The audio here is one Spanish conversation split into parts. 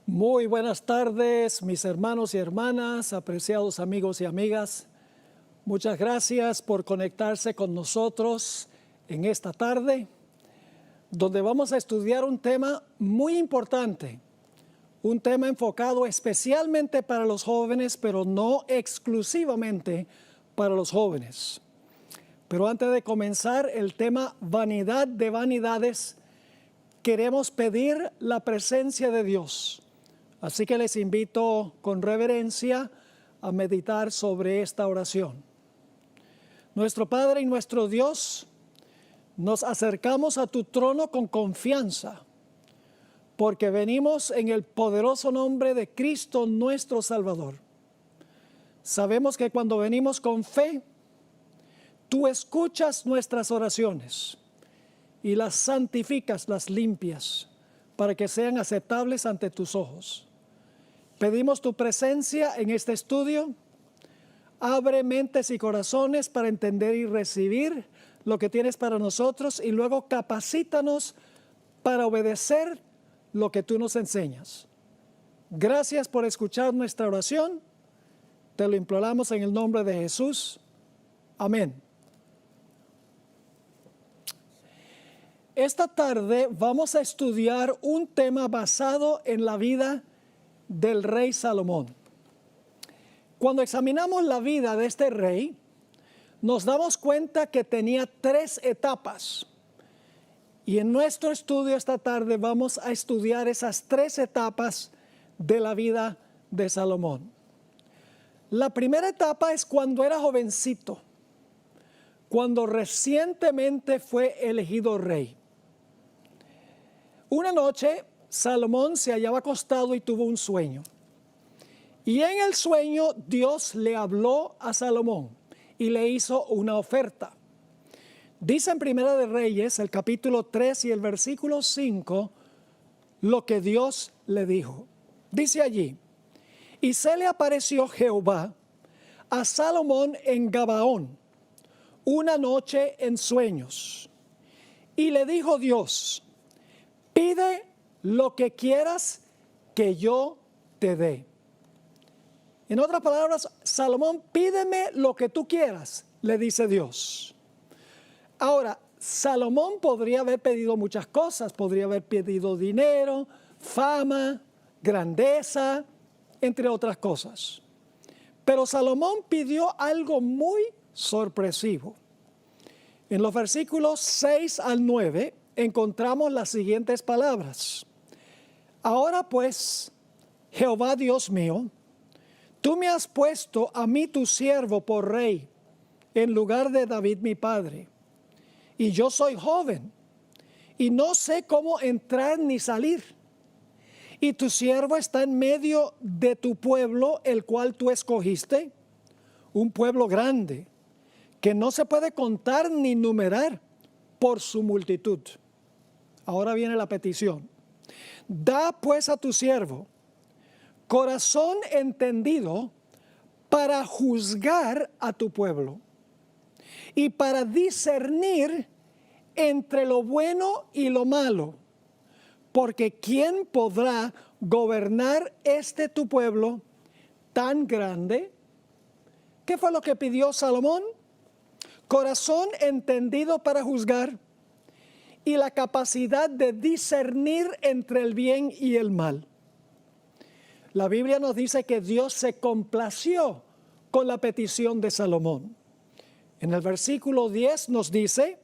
Muy buenas tardes, mis hermanos y hermanas, apreciados amigos y amigas. Muchas gracias por conectarse con nosotros en esta tarde, donde vamos a estudiar un tema muy importante, un tema enfocado especialmente para los jóvenes, pero no exclusivamente para los jóvenes. Pero antes de comenzar el tema vanidad de vanidades, queremos pedir la presencia de Dios. Así que les invito con reverencia a meditar sobre esta oración. Nuestro Padre y nuestro Dios, nos acercamos a tu trono con confianza, porque venimos en el poderoso nombre de Cristo nuestro Salvador. Sabemos que cuando venimos con fe, tú escuchas nuestras oraciones y las santificas, las limpias, para que sean aceptables ante tus ojos. Pedimos tu presencia en este estudio. Abre mentes y corazones para entender y recibir lo que tienes para nosotros y luego capacítanos para obedecer lo que tú nos enseñas. Gracias por escuchar nuestra oración. Te lo imploramos en el nombre de Jesús. Amén. Esta tarde vamos a estudiar un tema basado en la vida del rey Salomón. Cuando examinamos la vida de este rey, nos damos cuenta que tenía 3 etapas. Y en nuestro estudio esta tarde vamos a estudiar esas 3 etapas de la vida de Salomón. La primera etapa es cuando era jovencito, cuando recientemente fue elegido rey. Una noche, Salomón se hallaba acostado y tuvo un sueño. Y en el sueño Dios le habló a Salomón y le hizo una oferta. Dice en Primera de Reyes, el capítulo 3 y el versículo 5, lo que Dios le dijo. Dice allí: y se le apareció Jehová a Salomón en Gabaón una noche en sueños. Y le dijo Dios: pide lo que quieras que yo te dé. En otras palabras, Salomón, pídeme lo que tú quieras, le dice Dios. Ahora, Salomón podría haber pedido muchas cosas, podría haber pedido dinero, fama, grandeza, entre otras cosas. Pero Salomón pidió algo muy sorpresivo. En los versículos 6 al 9 encontramos las siguientes palabras: ahora pues, Jehová Dios mío, tú me has puesto a mí tu siervo por rey, en lugar de David mi padre. Y yo soy joven, y no sé cómo entrar ni salir. Y tu siervo está en medio de tu pueblo, el cual tú escogiste, un pueblo grande, que no se puede contar ni numerar por su multitud. Ahora viene la petición. Da pues a tu siervo corazón entendido para juzgar a tu pueblo y para discernir entre lo bueno y lo malo, porque ¿quién podrá gobernar este tu pueblo tan grande? ¿Qué fue lo que pidió Salomón? Corazón entendido para juzgar y la capacidad de discernir entre el bien y el mal. La Biblia nos dice que Dios se complació con la petición de Salomón. En el versículo 10 nos dice: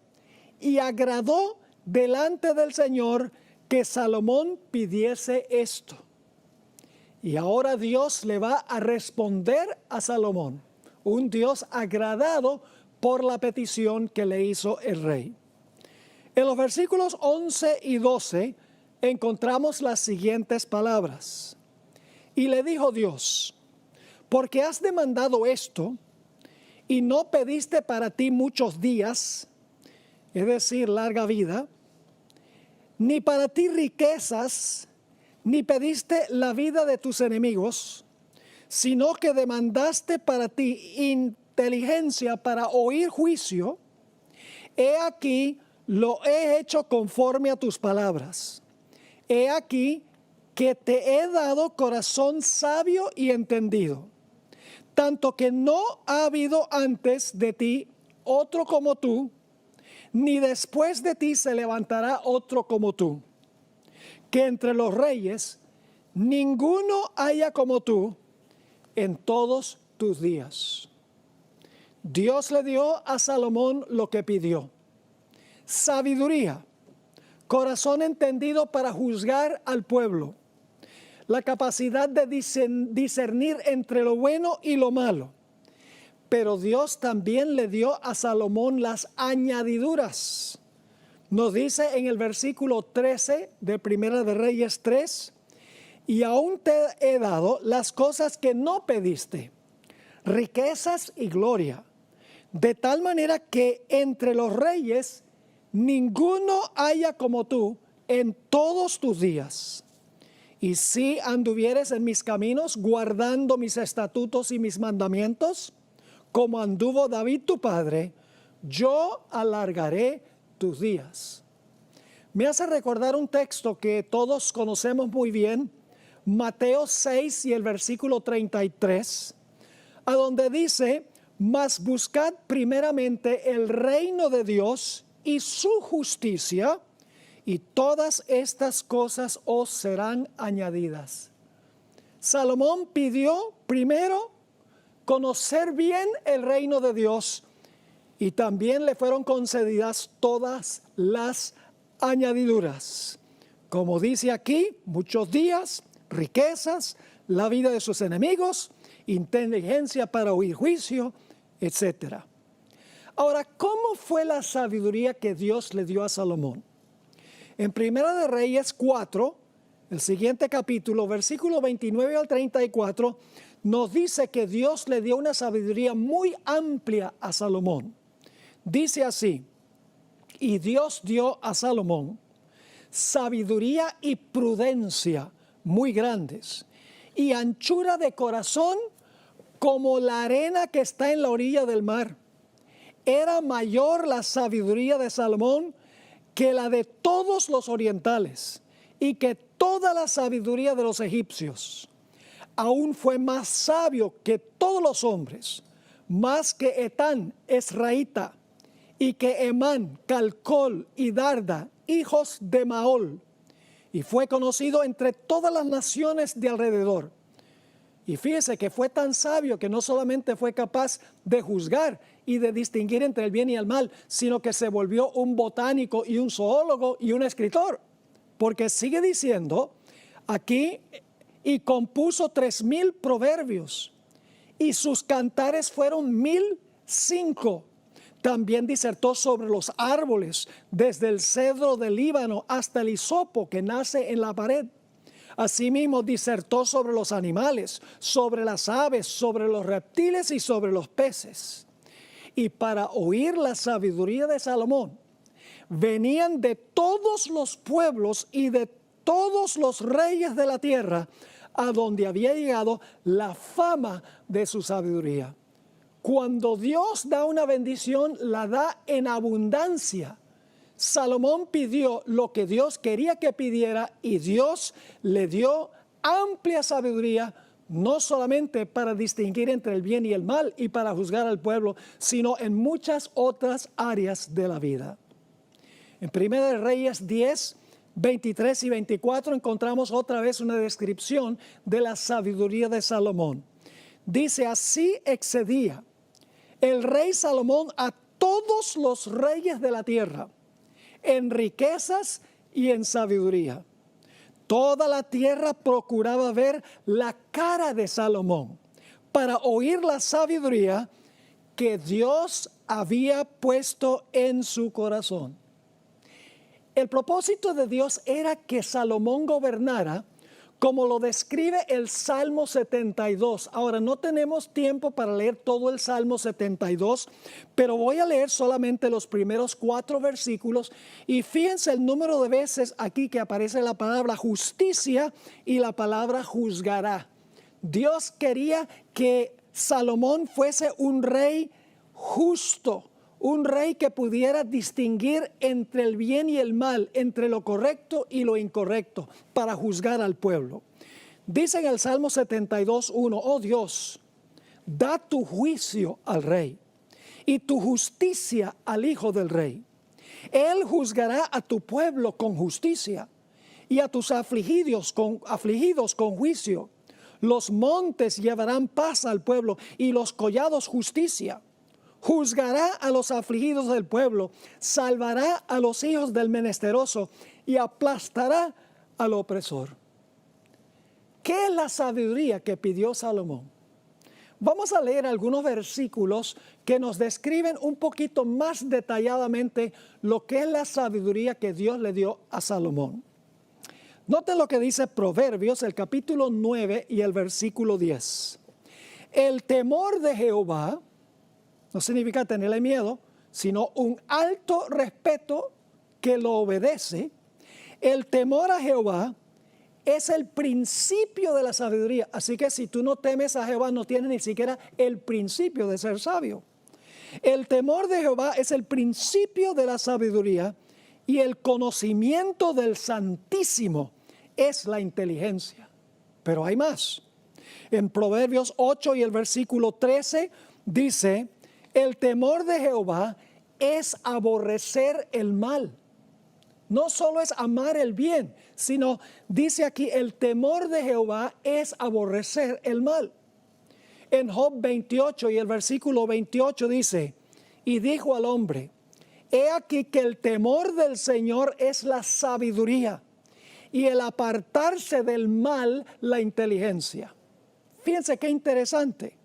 y agradó delante del Señor que Salomón pidiese esto. Y ahora Dios le va a responder a Salomón, un Dios agradado por la petición que le hizo el rey. En los versículos 11 y 12 encontramos las siguientes palabras. Y le dijo Dios: porque has demandado esto y no pediste para ti muchos días, es decir, larga vida, ni para ti riquezas, ni pediste la vida de tus enemigos, sino que demandaste para ti inteligencia para oír juicio, he aquí lo he hecho conforme a tus palabras. He aquí que te he dado corazón sabio y entendido, tanto que no ha habido antes de ti otro como tú, ni después de ti se levantará otro como tú, que entre los reyes ninguno haya como tú en todos tus días. Dios le dio a Salomón lo que pidió: sabiduría, corazón entendido para juzgar al pueblo, la capacidad de discernir entre lo bueno y lo malo. Pero Dios también le dio a Salomón las añadiduras. Nos dice en el versículo 13 de Primera de Reyes 3: y aún te he dado las cosas que no pediste, riquezas y gloria, de tal manera que entre los reyes ninguno haya como tú en todos tus días. Y si anduvieres en mis caminos, guardando mis estatutos y mis mandamientos, como anduvo David tu padre, yo alargaré tus días. Me hace recordar un texto que todos conocemos muy bien, Mateo 6 y el versículo 33, a donde dice: mas buscad primeramente el reino de Dios y su justicia, y todas estas cosas os serán añadidas. Salomón pidió primero conocer bien el reino de Dios, y también le fueron concedidas todas las añadiduras. Como dice aquí, muchos días, riquezas, la vida de sus enemigos, inteligencia para oír juicio, etc. Ahora, ¿cómo fue la sabiduría que Dios le dio a Salomón? En Primera de Reyes 4, el siguiente capítulo, versículo 29 al 34, nos dice que Dios le dio una sabiduría muy amplia a Salomón. Dice así: y Dios dio a Salomón sabiduría y prudencia muy grandes, y anchura de corazón como la arena que está en la orilla del mar. Era mayor la sabiduría de Salomón que la de todos los orientales, y que toda la sabiduría de los egipcios. Aún fue más sabio que todos los hombres, más que Etán Esraíta, y que Emán, Calcol y Darda, hijos de Maol, y fue conocido entre todas las naciones de alrededor. Y fíjese que fue tan sabio que no solamente fue capaz de juzgar y de distinguir entre el bien y el mal, sino que se volvió un botánico y un zoólogo y un escritor. Porque sigue diciendo aquí: y compuso 3000 proverbios, y sus cantares fueron 1005. También disertó sobre los árboles, desde el cedro del Líbano hasta el hisopo que nace en la pared. Asimismo disertó sobre los animales, sobre las aves, sobre los reptiles y sobre los peces. Y para oír la sabiduría de Salomón, venían de todos los pueblos y de todos los reyes de la tierra, a donde había llegado la fama de su sabiduría. Cuando Dios da una bendición, la da en abundancia. Salomón pidió lo que Dios quería que pidiera, y Dios le dio amplia sabiduría, no solamente para distinguir entre el bien y el mal y para juzgar al pueblo, sino en muchas otras áreas de la vida. En 1 Reyes 10, 23 y 24 encontramos otra vez una descripción de la sabiduría de Salomón. Dice: así excedía el rey Salomón a todos los reyes de la tierra, en riquezas y en sabiduría. Toda la tierra procuraba ver la cara de Salomón, para oír la sabiduría que Dios había puesto en su corazón. El propósito de Dios era que Salomón gobernara como lo describe el Salmo 72. Ahora, no tenemos tiempo para leer todo el Salmo 72, pero voy a leer solamente los primeros 4 versículos, y fíjense el número de veces aquí que aparece la palabra justicia y la palabra juzgará. Dios quería que Salomón fuese un rey justo, un rey que pudiera distinguir entre el bien y el mal, entre lo correcto y lo incorrecto, para juzgar al pueblo. Dice en el Salmo 72:1, oh Dios, da tu juicio al rey y tu justicia al hijo del rey. Él juzgará a tu pueblo con justicia y a tus afligidos con juicio. Los montes llevarán paz al pueblo y los collados justicia. Juzgará a los afligidos del pueblo, salvará a los hijos del menesteroso y aplastará al opresor. ¿Qué es la sabiduría que pidió Salomón? Vamos a leer algunos versículos que nos describen un poquito más detalladamente lo que es la sabiduría que Dios le dio a Salomón. Noten lo que dice Proverbios, el capítulo 9 y el versículo 10. El temor de Jehová no significa tenerle miedo, sino un alto respeto que lo obedece. El temor a Jehová es el principio de la sabiduría. Así que si tú no temes a Jehová, no tienes ni siquiera el principio de ser sabio. El temor de Jehová es el principio de la sabiduría y el conocimiento del Santísimo es la inteligencia. Pero hay más. En Proverbios 8 y el versículo 13 dice, el temor de Jehová es aborrecer el mal. No solo es amar el bien, sino dice aquí, el temor de Jehová es aborrecer el mal. En Job 28 y el versículo 28 dice, y dijo al hombre, he aquí que el temor del Señor es la sabiduría y el apartarse del mal la inteligencia. Fíjense qué interesante.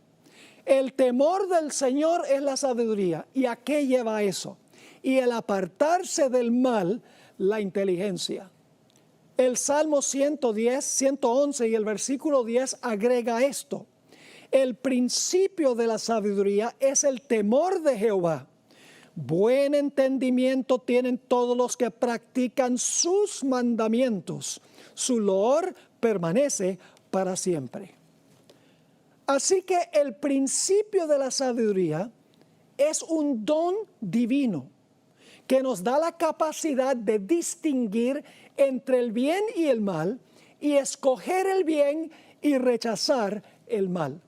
El temor del Señor es la sabiduría. ¿Y a qué lleva eso? Y el apartarse del mal, la inteligencia. El Salmo 111 y el versículo 10 agrega esto. El principio de la sabiduría es el temor de Jehová. Buen entendimiento tienen todos los que practican sus mandamientos. Su loor permanece para siempre. Así que el principio de la sabiduría es un don divino que nos da la capacidad de distinguir entre el bien y el mal y escoger el bien y rechazar el mal.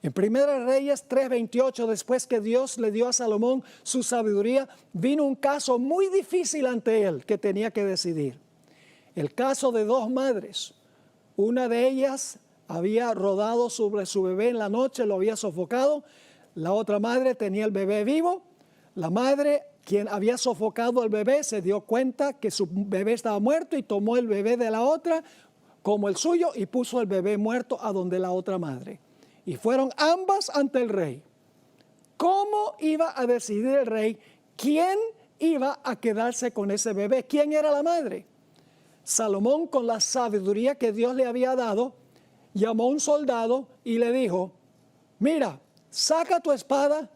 En 1 Reyes 3:28, después que Dios le dio a Salomón su sabiduría, vino un caso muy difícil ante él que tenía que decidir. El caso de dos madres. Una de ellas había rodado sobre su bebé en la noche, lo había sofocado. La otra madre tenía el bebé vivo. La madre, quien había sofocado al bebé, se dio cuenta que su bebé estaba muerto y tomó el bebé de la otra como el suyo y puso el bebé muerto a donde la otra madre. Y fueron ambas ante el rey. ¿Cómo iba a decidir el rey quién iba a quedarse con ese bebé? ¿Quién era la madre? Salomón, con la sabiduría que Dios le había dado, llamó a un soldado y le dijo, mira, saca tu espada,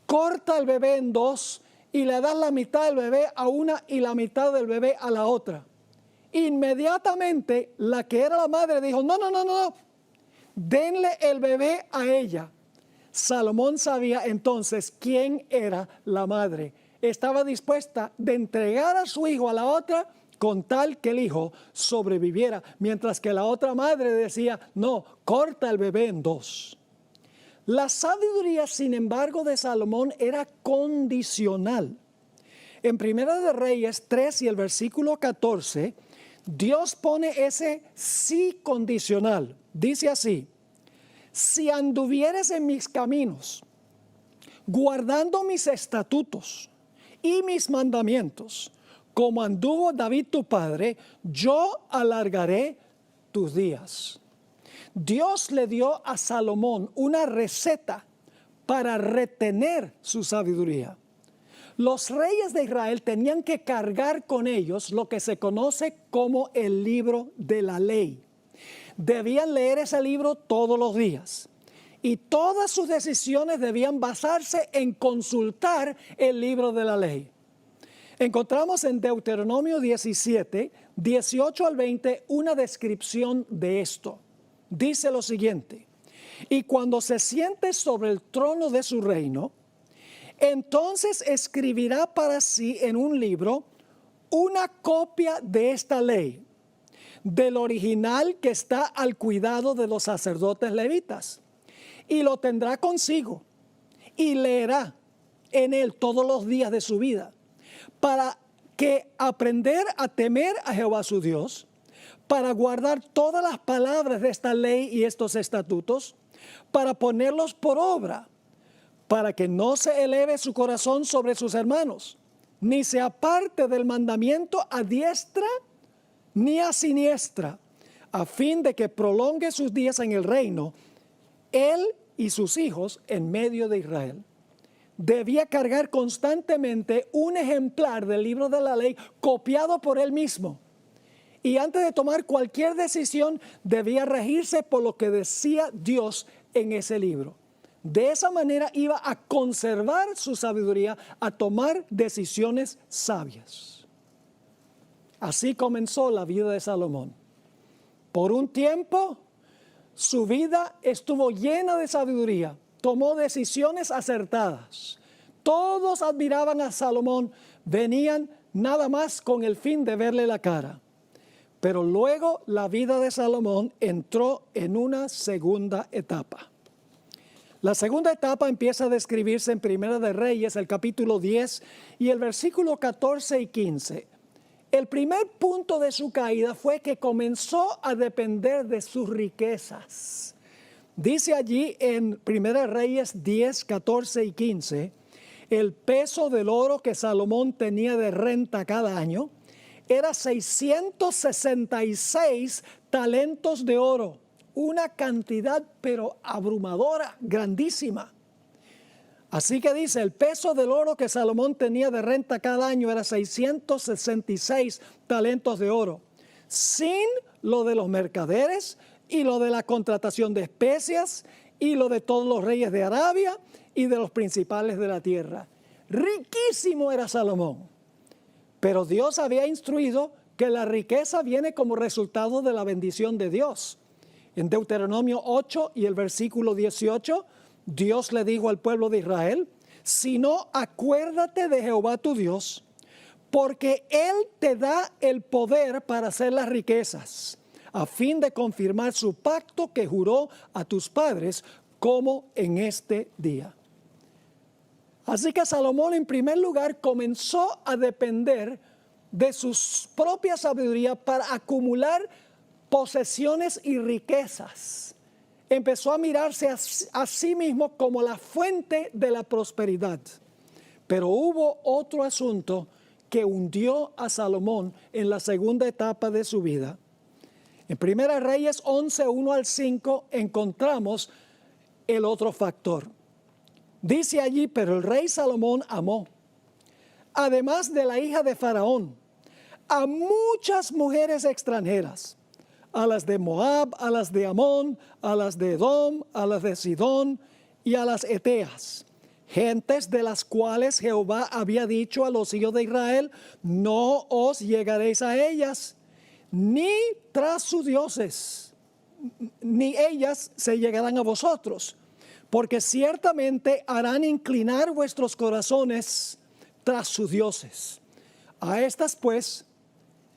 corta el bebé en dos y le das la mitad del bebé a una y la mitad del bebé a la otra. Inmediatamente la que era la madre dijo, no, denle el bebé a ella. Salomón sabía entonces quién era la madre. Estaba dispuesta de entregar a su hijo a la otra con tal que el hijo sobreviviera, mientras que la otra madre decía, no, corta el bebé en dos. La sabiduría, sin embargo, de Salomón era condicional. En 1 Reyes 3 y el versículo 14, Dios pone ese sí condicional. Dice así, si anduvieres en mis caminos, guardando mis estatutos y mis mandamientos, como anduvo David tu padre, yo alargaré tus días. Dios le dio a Salomón una receta para retener su sabiduría. Los reyes de Israel tenían que cargar con ellos lo que se conoce como el libro de la ley. Debían leer ese libro todos los días. Y todas sus decisiones debían basarse en consultar el libro de la ley. Encontramos en Deuteronomio 17, 18 al 20, una descripción de esto. Dice lo siguiente, y cuando se siente sobre el trono de su reino, Entonces escribirá para sí en un libro una copia de esta ley, del original que está al cuidado de los sacerdotes levitas, y lo tendrá consigo y leerá en él todos los días de su vida, para que aprender a temer a Jehová su Dios, para guardar todas las palabras de esta ley y estos estatutos, para ponerlos por obra, para que no se eleve su corazón sobre sus hermanos, ni se aparte del mandamiento a diestra ni a siniestra, a fin de que prolongue sus días en el reino, él y sus hijos en medio de Israel. Debía cargar constantemente un ejemplar del libro de la ley copiado por él mismo. Y antes de tomar cualquier decisión, debía regirse por lo que decía Dios en ese libro. De esa manera iba a conservar su sabiduría, a tomar decisiones sabias. Así comenzó la vida de Salomón. Por un tiempo, su vida estuvo llena de sabiduría. Tomó decisiones acertadas. Todos admiraban a Salomón, venían nada más con el fin de verle la cara. Pero luego la vida de Salomón entró en una segunda etapa. La segunda etapa empieza a describirse en Primera de Reyes, el capítulo 10 y el versículo 14 y 15. El primer punto de su caída fue que comenzó a depender de sus riquezas. Dice allí en Primera de Reyes 10, 14 y 15, el peso del oro que Salomón tenía de renta cada año era 666 talentos de oro. Una cantidad pero abrumadora, grandísima. Así que dice, el peso del oro que Salomón tenía de renta cada año era 666 talentos de oro, sin lo de los mercaderes y lo de la contratación de especias y lo de todos los reyes de Arabia y de los principales de la tierra. Riquísimo era Salomón, pero Dios había instruido que la riqueza viene como resultado de la bendición de Dios. En Deuteronomio 8 y el versículo 18, Dios le dijo al pueblo de Israel, si no, acuérdate de Jehová tu Dios, porque Él te da el poder para hacer las riquezas, a fin de confirmar su pacto que juró a tus padres, como en este día. Así que Salomón en primer lugar comenzó a depender de su propia sabiduría para acumular posesiones y riquezas. Empezó a mirarse a sí mismo como la fuente de la prosperidad. Pero hubo otro asunto que hundió a Salomón en la segunda etapa de su vida. En Primera Reyes 11, 1 al 5 encontramos el otro factor. Dice allí, pero el rey Salomón amó, además de la hija de Faraón, a muchas mujeres extranjeras, a las de Moab, a las de Amón, a las de Edom, a las de Sidón y a las Eteas, gentes de las cuales Jehová había dicho a los hijos de Israel, no os llegaréis a ellas, ni tras sus dioses, ni ellas se llegarán a vosotros, porque ciertamente harán inclinar vuestros corazones tras sus dioses. A estas pues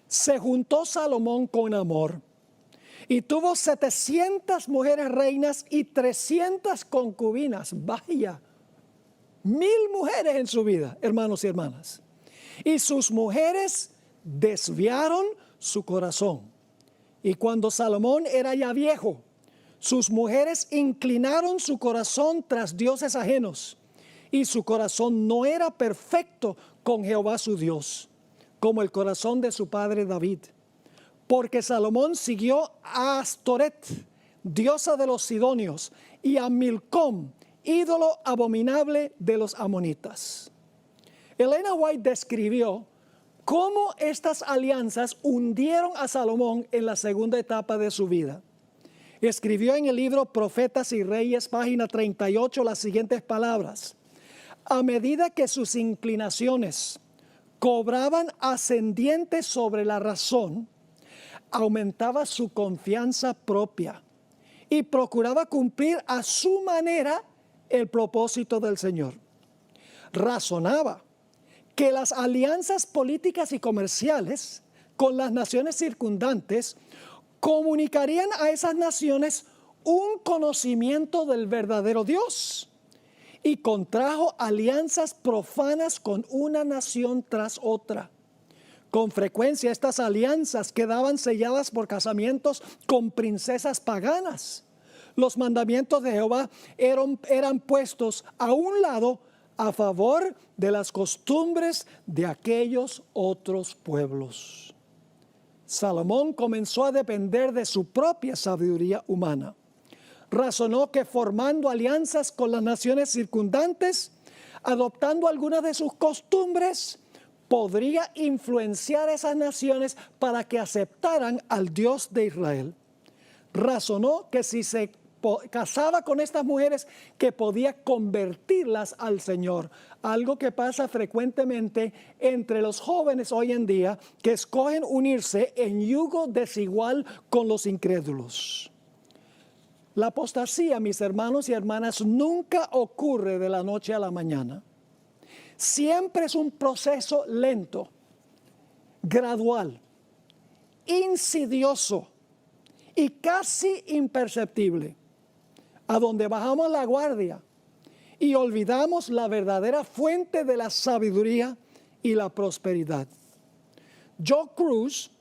se juntó Salomón con amor, y tuvo 700 mujeres reinas y 300 concubinas. Vaya, 1000 mujeres en su vida, hermanos y hermanas. Y sus mujeres desviaron su corazón. Y cuando Salomón era ya viejo, sus mujeres inclinaron su corazón tras dioses ajenos. Y su corazón no era perfecto con Jehová su Dios, como el corazón de su padre David. Porque Salomón siguió a Astoret, diosa de los sidonios, y a Milcom, ídolo abominable de los amonitas. Elena White describió cómo estas alianzas hundieron a Salomón en la segunda etapa de su vida. Escribió en el libro Profetas y Reyes, página 38, las siguientes palabras. A medida que sus inclinaciones cobraban ascendiente sobre la razón, aumentaba su confianza propia y procuraba cumplir a su manera el propósito del Señor. razonaba que las alianzas políticas y comerciales con las naciones circundantes comunicarían a esas naciones un conocimiento del verdadero Dios, y contrajo alianzas profanas con una nación tras otra. Con frecuencia estas alianzas quedaban selladas por casamientos con princesas paganas. Los mandamientos de Jehová eran puestos a un lado a favor de las costumbres de aquellos otros pueblos. Salomón comenzó a depender de su propia sabiduría humana. Razonó que formando alianzas con las naciones circundantes, adoptando algunas de sus costumbres, podría influenciar a esas naciones para que aceptaran al Dios de Israel. Razonó que si se casaba con estas mujeres, que podía convertirlas al Señor. Algo que pasa frecuentemente entre los jóvenes hoy en día, que escogen unirse en yugo desigual con los incrédulos. La apostasía, mis hermanos y hermanas, nunca ocurre de la noche a la mañana. Siempre es un proceso lento, gradual, insidioso y casi imperceptible, a donde bajamos la guardia y olvidamos la verdadera fuente de la sabiduría y la prosperidad. Joe Cruz,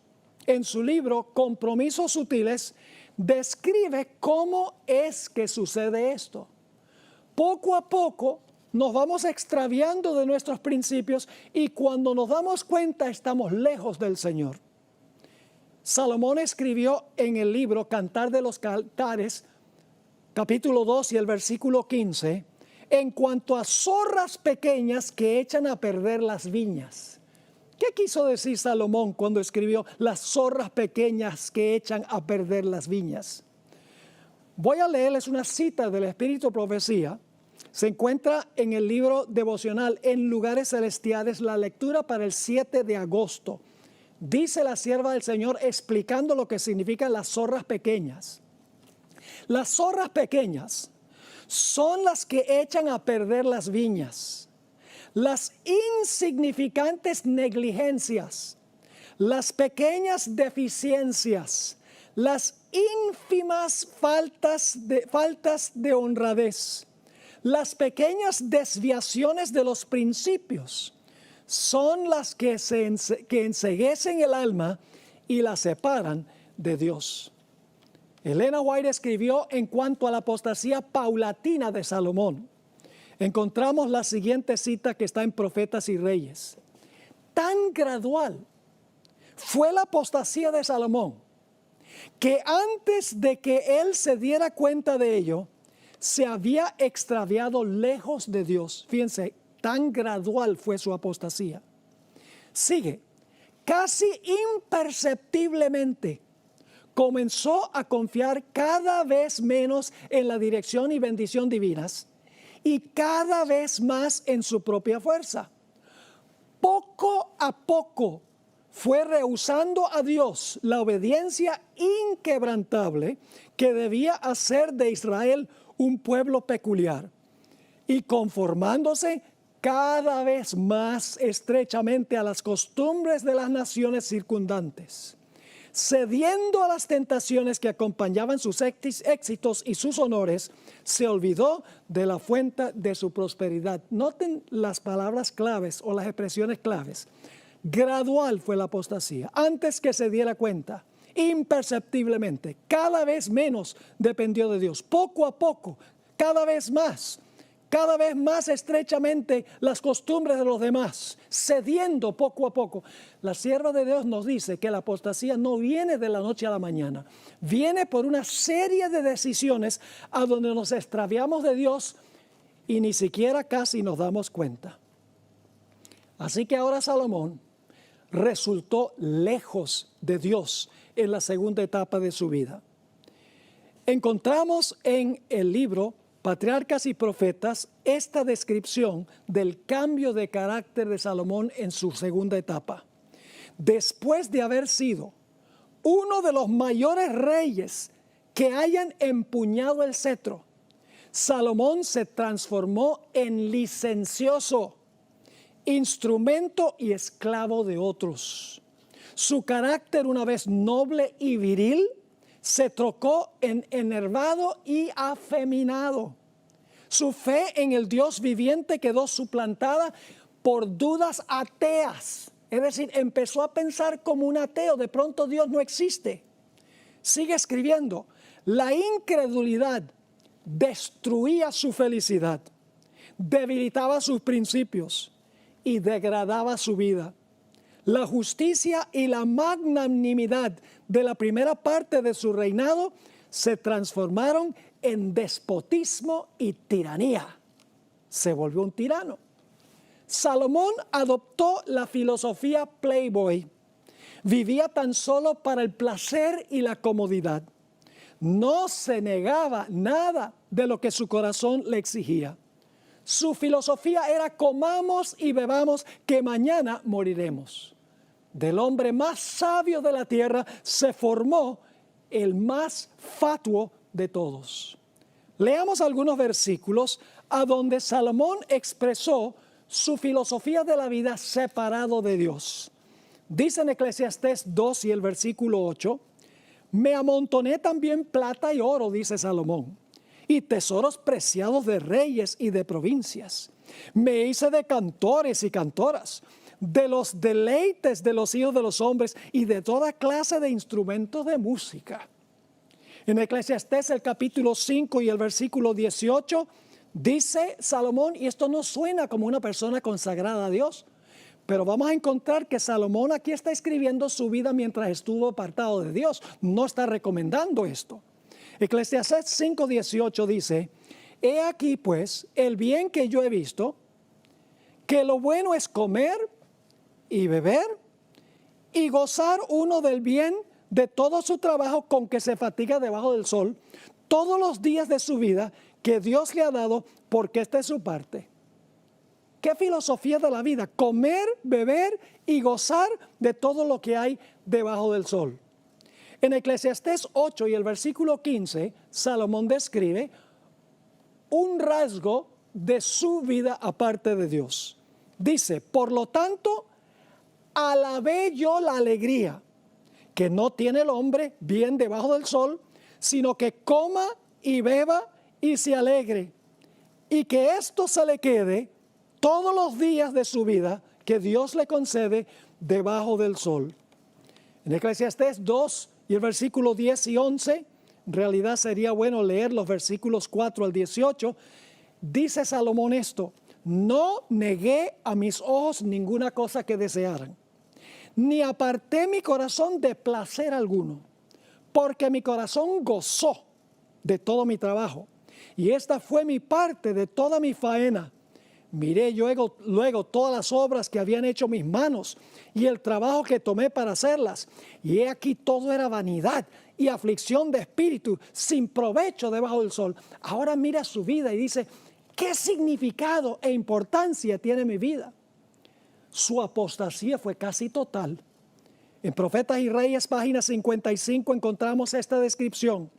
en su libro Compromisos Sutiles, describe cómo es que sucede esto. Poco a poco nos vamos extraviando de nuestros principios y cuando nos damos cuenta estamos lejos del Señor. Salomón escribió en el libro Cantar de los Cantares, capítulo 2 y el versículo 15, en cuanto a zorras pequeñas que echan a perder las viñas. ¿Qué quiso decir Salomón cuando escribió las zorras pequeñas que echan a perder las viñas? Voy a leerles una cita del Espíritu Profecía. Se encuentra en el libro devocional En Lugares Celestiales, la lectura para el 7 de agosto. Dice la sierva del Señor explicando lo que significan las zorras pequeñas. Las zorras pequeñas son las que echan a perder las viñas. Las insignificantes negligencias, las pequeñas deficiencias, las ínfimas faltas de honradez, las pequeñas desviaciones de los principios, son las que enceguecen el alma y la separan de Dios. Elena White escribió en cuanto a la apostasía paulatina de Salomón. Encontramos la siguiente cita que está en Profetas y Reyes. Tan gradual fue la apostasía de Salomón que antes de que él se diera cuenta de ello, se había extraviado lejos de Dios. Fíjense, tan gradual fue su apostasía. Sigue, casi imperceptiblemente comenzó a confiar cada vez menos en la dirección y bendición divinas y cada vez más en su propia fuerza. Poco a poco fue rehusando a Dios la obediencia inquebrantable que debía hacer de Israel un pueblo peculiar y conformándose cada vez más estrechamente a las costumbres de las naciones circundantes. Cediendo a las tentaciones que acompañaban sus éxitos y sus honores, se olvidó de la fuente de su prosperidad. Noten las palabras claves o las expresiones claves. Gradual fue la apostasía, antes que se diera cuenta, imperceptiblemente, cada vez menos dependió de Dios, poco a poco, cada vez más estrechamente las costumbres de los demás, cediendo poco a poco. La sierva de Dios nos dice que la apostasía no viene de la noche a la mañana, viene por una serie de decisiones a donde nos extraviamos de Dios y ni siquiera casi nos damos cuenta. Así que ahora Salomón resultó lejos de Dios en la segunda etapa de su vida. Encontramos en el libro Patriarcas y Profetas esta descripción del cambio de carácter de Salomón en su segunda etapa. Después de haber sido uno de los mayores reyes que hayan empuñado el cetro, Salomón se transformó en licencioso, instrumento y esclavo de otros. Su carácter, una vez noble y viril, se trocó en enervado y afeminado. Su fe en el Dios viviente quedó suplantada por dudas ateas. Es decir, empezó a pensar como un ateo. De pronto Dios no existe. Sigue escribiendo. La incredulidad destruía su felicidad, debilitaba sus principios y degradaba su vida. La justicia y la magnanimidad de la primera parte de su reinado se transformaron en despotismo y tiranía. Se volvió un tirano. Salomón adoptó la filosofía Playboy. Vivía tan solo para el placer y la comodidad. No se negaba nada de lo que su corazón le exigía. Su filosofía era: comamos y bebamos, que mañana moriremos. Del hombre más sabio de la tierra se formó el más fatuo de todos. Leamos algunos versículos a donde Salomón expresó su filosofía de la vida separado de Dios. Dice en Eclesiastés 2 y el versículo 8: me amontoné también plata y oro, dice Salomón, y tesoros preciados de reyes y de provincias. Me hice de cantores y cantoras, de los deleites de los hijos de los hombres y de toda clase de instrumentos de música. En Eclesiastés el capítulo 5 y el versículo 18 dice Salomón, y esto no suena como una persona consagrada a Dios, pero vamos a encontrar que Salomón aquí está escribiendo su vida mientras estuvo apartado de Dios. No está recomendando esto. Eclesiastés 5:18 dice: he aquí pues el bien que yo he visto, que lo bueno es comer y beber y gozar uno del bien de todo su trabajo con que se fatiga debajo del sol, todos los días de su vida que Dios le ha dado, porque esta es su parte. ¿Qué filosofía de la vida? Comer, beber y gozar de todo lo que hay debajo del sol. En Eclesiastés 8 y el versículo 15, Salomón describe un rasgo de su vida aparte de Dios. Dice: por lo tanto, alabé yo la alegría que no tiene el hombre bien debajo del sol, sino que coma y beba y se alegre, y que esto se le quede todos los días de su vida que Dios le concede debajo del sol. En Eclesiastés 2 y el versículo 10 y 11, en realidad sería bueno leer los versículos 4 al 18, dice Salomón esto: no negué a mis ojos ninguna cosa que desearan, ni aparté mi corazón de placer alguno, porque mi corazón gozó de todo mi trabajo, y esta fue mi parte de toda mi faena. Miré luego todas las obras que habían hecho mis manos y el trabajo que tomé para hacerlas. Y he aquí todo era vanidad y aflicción de espíritu, sin provecho debajo del sol. Ahora mira su vida y dice: ¿qué significado e importancia tiene mi vida? Su apostasía fue casi total. En Profetas y Reyes, página 55, encontramos esta descripción.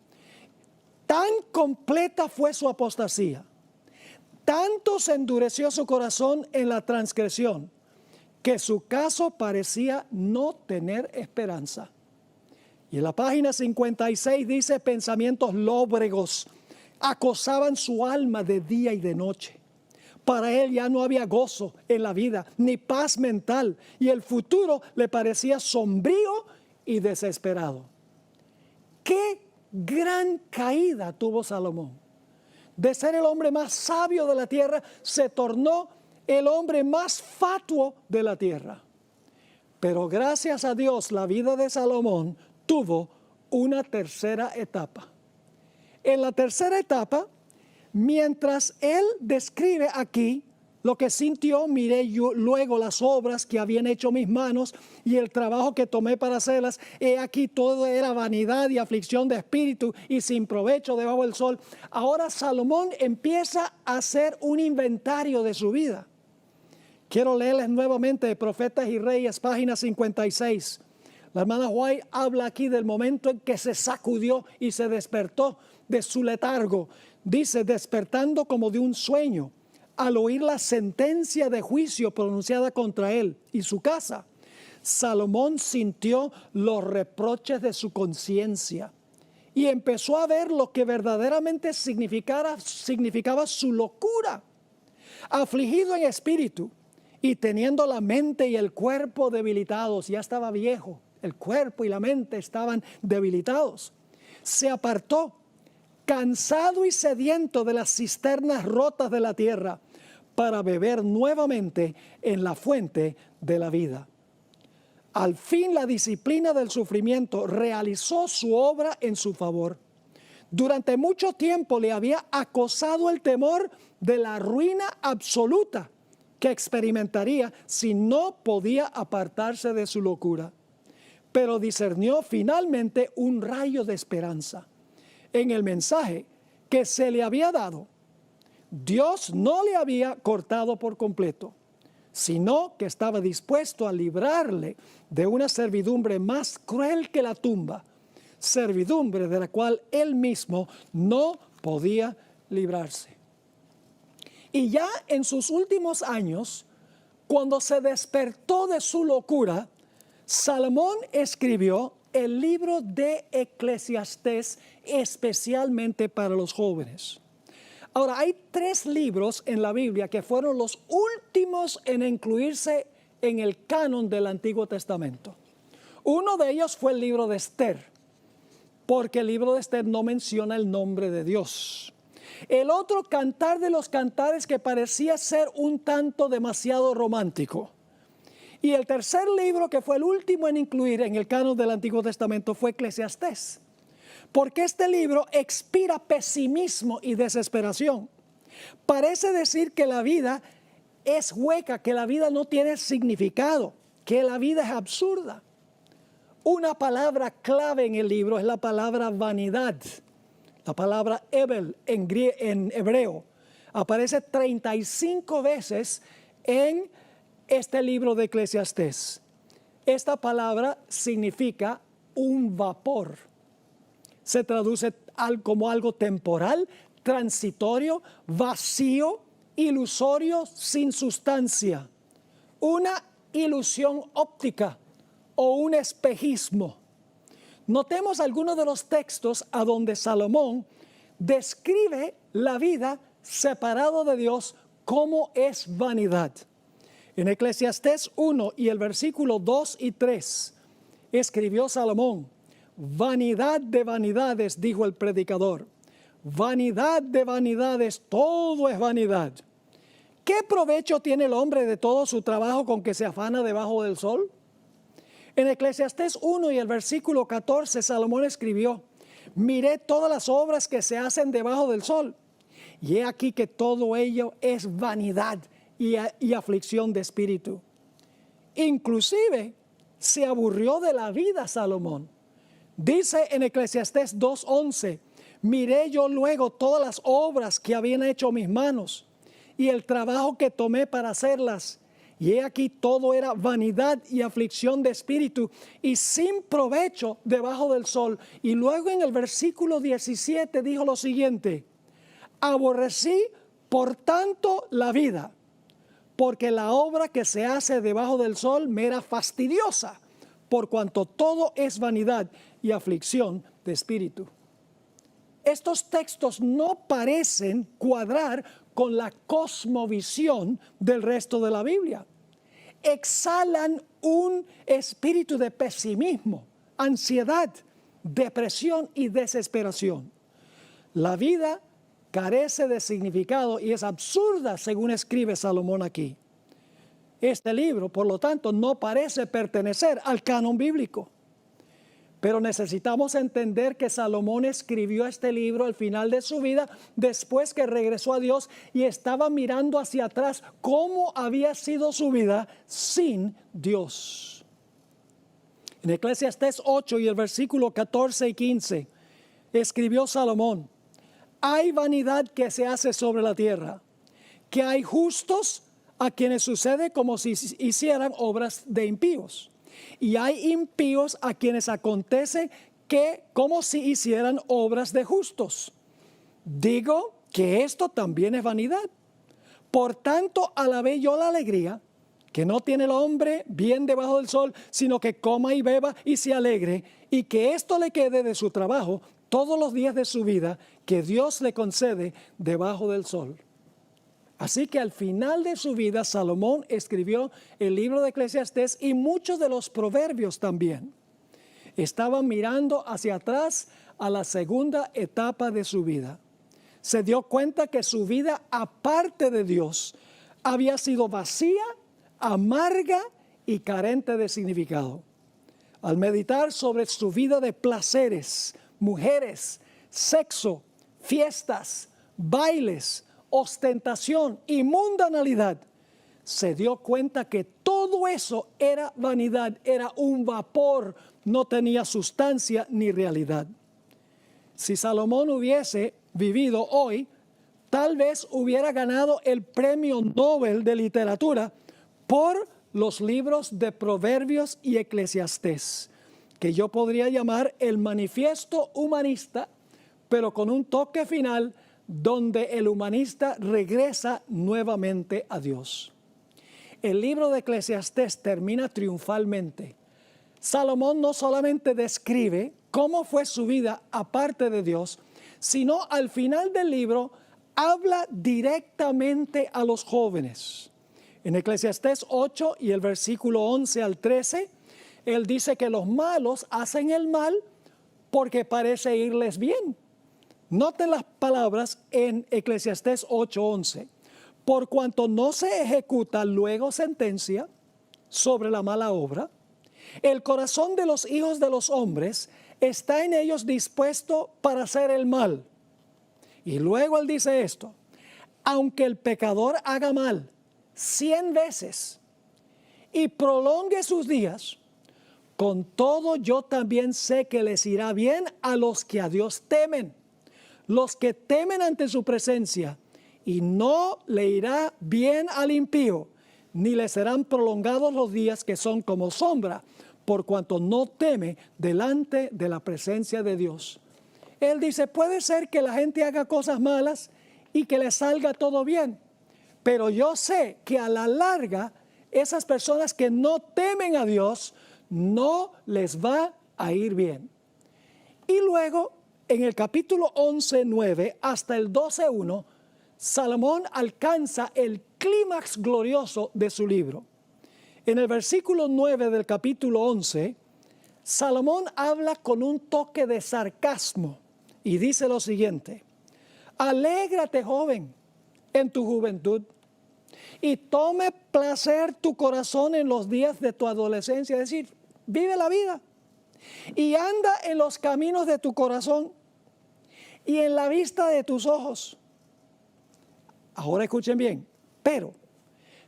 Tan completa fue su apostasía, tanto se endureció su corazón en la transgresión, que su caso parecía no tener esperanza. Y en la página 56 dice: pensamientos lóbregos acosaban su alma de día y de noche. Para él ya no había gozo en la vida, ni paz mental, y el futuro le parecía sombrío y desesperado. ¡Qué gran caída tuvo Salomón! De ser el hombre más sabio de la tierra, se tornó el hombre más fatuo de la tierra. Pero gracias a Dios, la vida de Salomón tuvo una tercera etapa. En la tercera etapa, mientras él describe aquí lo que sintió: miré yo luego las obras que habían hecho mis manos y el trabajo que tomé para hacerlas. He aquí todo era vanidad y aflicción de espíritu y sin provecho debajo del sol. Ahora Salomón empieza a hacer un inventario de su vida. Quiero leerles nuevamente de Profetas y Reyes, página 56. La hermana White habla aquí del momento en que se sacudió y se despertó de su letargo. Dice: despertando como de un sueño, al oír la sentencia de juicio pronunciada contra él y su casa, Salomón sintió los reproches de su conciencia y empezó a ver lo que verdaderamente significaba su locura. Afligido en espíritu y teniendo la mente y el cuerpo debilitados, ya estaba viejo, el cuerpo y la mente estaban debilitados, se apartó, cansado y sediento de las cisternas rotas de la tierra, para beber nuevamente en la fuente de la vida. Al fin la disciplina del sufrimiento realizó su obra en su favor. Durante mucho tiempo le había acosado el temor de la ruina absoluta que experimentaría si no podía apartarse de su locura. Pero discernió finalmente un rayo de esperanza en el mensaje que se le había dado. Dios no le había cortado por completo, sino que estaba dispuesto a librarle de una servidumbre más cruel que la tumba, servidumbre de la cual él mismo no podía librarse. Y ya en sus últimos años, cuando se despertó de su locura, Salomón escribió el libro de Eclesiastés especialmente para los jóvenes. Ahora, hay 3 libros en la Biblia que fueron los últimos en incluirse en el canon del Antiguo Testamento. Uno de ellos fue el libro de Esther, porque el libro de Esther no menciona el nombre de Dios. El otro, Cantar de los Cantares, que parecía ser un tanto demasiado romántico. Y el tercer libro, que fue el último en incluir en el canon del Antiguo Testamento, fue Eclesiastés. Porque este libro expira pesimismo y desesperación. Parece decir que la vida es hueca, que la vida no tiene significado, que la vida es absurda. Una palabra clave en el libro es la palabra vanidad. La palabra Ebel en hebreo aparece 35 veces en este libro de Eclesiastés. Esta palabra significa un vapor. Se traduce como algo temporal, transitorio, vacío, ilusorio, sin sustancia. Una ilusión óptica o un espejismo. Notemos algunos de los textos a donde Salomón describe la vida separado de Dios como es vanidad. En Eclesiastés 1 y el versículo 2 y 3 escribió Salomón: vanidad de vanidades, dijo el predicador. Vanidad de vanidades, todo es vanidad. ¿Qué provecho tiene el hombre de todo su trabajo con que se afana debajo del sol? En Eclesiastés 1 y el versículo 14, Salomón escribió: miré todas las obras que se hacen debajo del sol, y he aquí que todo ello es vanidad y aflicción de espíritu. Inclusive se aburrió de la vida Salomón. Dice en Eclesiastés 2:11: miré yo luego todas las obras que habían hecho mis manos y el trabajo que tomé para hacerlas, y he aquí todo era vanidad y aflicción de espíritu y sin provecho debajo del sol. Y luego en el versículo 17 dijo lo siguiente: aborrecí por tanto la vida, porque la obra que se hace debajo del sol me era fastidiosa, por cuanto todo es vanidad y aflicción de espíritu. Estos textos no parecen cuadrar con la cosmovisión del resto de la Biblia. Exhalan un espíritu de pesimismo, ansiedad, depresión y desesperación. La vida carece de significado y es absurda, según escribe Salomón aquí. Este libro, por lo tanto, no parece pertenecer al canon bíblico. Pero necesitamos entender que Salomón escribió este libro al final de su vida, después que regresó a Dios y estaba mirando hacia atrás cómo había sido su vida sin Dios. En Eclesiastés 8 y el versículo 14 y 15, escribió Salomón: hay vanidad que se hace sobre la tierra, que hay justos a quienes sucede como si hicieran obras de impíos. Y hay impíos a quienes acontece que como si hicieran obras de justos. Digo que esto también es vanidad, Por tanto, alabé yo la alegría que no tiene el hombre bien debajo del sol, sino que coma y beba y se alegre, y que esto le quede de su trabajo todos los días de su vida, que Dios le concede debajo del sol. Así que al final de su vida, Salomón escribió el libro de Eclesiastés y muchos de los proverbios también. Estaban mirando hacia atrás a la segunda etapa de su vida. Se dio cuenta que su vida aparte de Dios había sido vacía, amarga y carente de significado. Al meditar sobre su vida de placeres, mujeres, sexo, fiestas, bailes, ostentación y mundanalidad, se dio cuenta que todo eso era vanidad, era un vapor, no tenía sustancia ni realidad. Si Salomón hubiese vivido hoy, tal vez hubiera ganado el premio Nobel de literatura por los libros de Proverbios y Eclesiastés, que yo podría llamar el manifiesto humanista, pero con un toque final donde el humanista regresa nuevamente a Dios. El libro de Eclesiastés termina triunfalmente. Salomón no solamente describe cómo fue su vida aparte de Dios, sino al final del libro habla directamente a los jóvenes. En Eclesiastés 8 y el versículo 11 al 13, él dice que los malos hacen el mal porque parece irles bien. Noten las palabras en Eclesiastés 8:11. Por cuanto no se ejecuta luego sentencia sobre la mala obra, el corazón de los hijos de los hombres está en ellos dispuesto para hacer el mal. Y luego él dice esto: aunque el pecador haga mal 100 veces y prolongue sus días, con todo yo también sé que les irá bien a los que a Dios temen, los que temen ante su presencia, y no le irá bien al impío, ni le serán prolongados los días que son como sombra, por cuanto no teme delante de la presencia de Dios. Él dice, puede ser que la gente haga cosas malas y que le salga todo bien, pero yo sé que a la larga esas personas que no temen a Dios no les va a ir bien. Y luego en el capítulo 11:9 hasta el 12:1, Salomón alcanza el clímax glorioso de su libro. En el versículo 9 del capítulo 11, Salomón habla con un toque de sarcasmo y dice lo siguiente: alégrate, joven, en tu juventud, y tome placer tu corazón en los días de tu adolescencia, es decir, vive la vida, y anda en los caminos de tu corazón y en la vista de tus ojos. Ahora escuchen bien, pero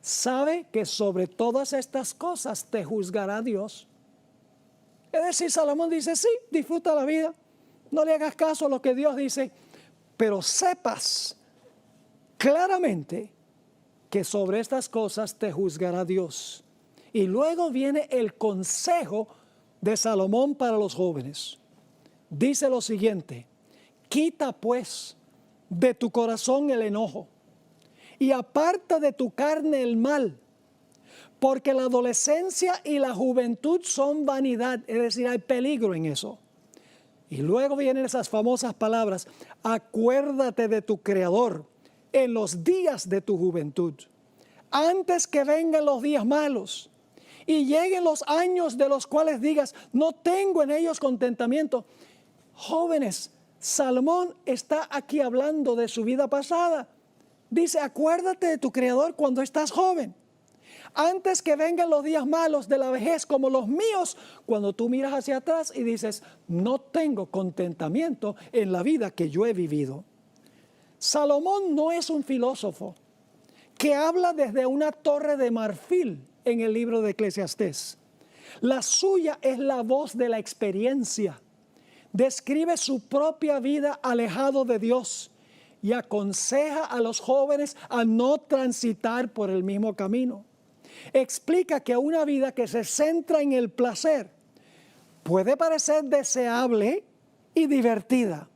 sabe que sobre todas estas cosas te juzgará Dios. Es decir, Salomón dice, sí, disfruta la vida, no le hagas caso a lo que Dios dice, pero sepas claramente que sobre estas cosas te juzgará Dios. Y luego viene el consejo de Salomón para los jóvenes. Dice lo siguiente: quita pues de tu corazón el enojo y aparta de tu carne el mal, porque la adolescencia y la juventud son vanidad, es decir, hay peligro en eso. Y luego vienen esas famosas palabras: acuérdate de tu Creador en los días de tu juventud, antes que vengan los días malos y lleguen los años de los cuales digas, no tengo en ellos contentamiento. Jóvenes, Salomón está aquí hablando de su vida pasada. Dice, acuérdate de tu Creador cuando estás joven, antes que vengan los días malos de la vejez como los míos, cuando tú miras hacia atrás y dices, no tengo contentamiento en la vida que yo he vivido. Salomón no es un filósofo que habla desde una torre de marfil en el libro de Eclesiastés. La suya es la voz de la experiencia. Describe su propia vida alejado de Dios y aconseja a los jóvenes a no transitar por el mismo camino. Explica que una vida que se centra en el placer puede parecer deseable y divertida,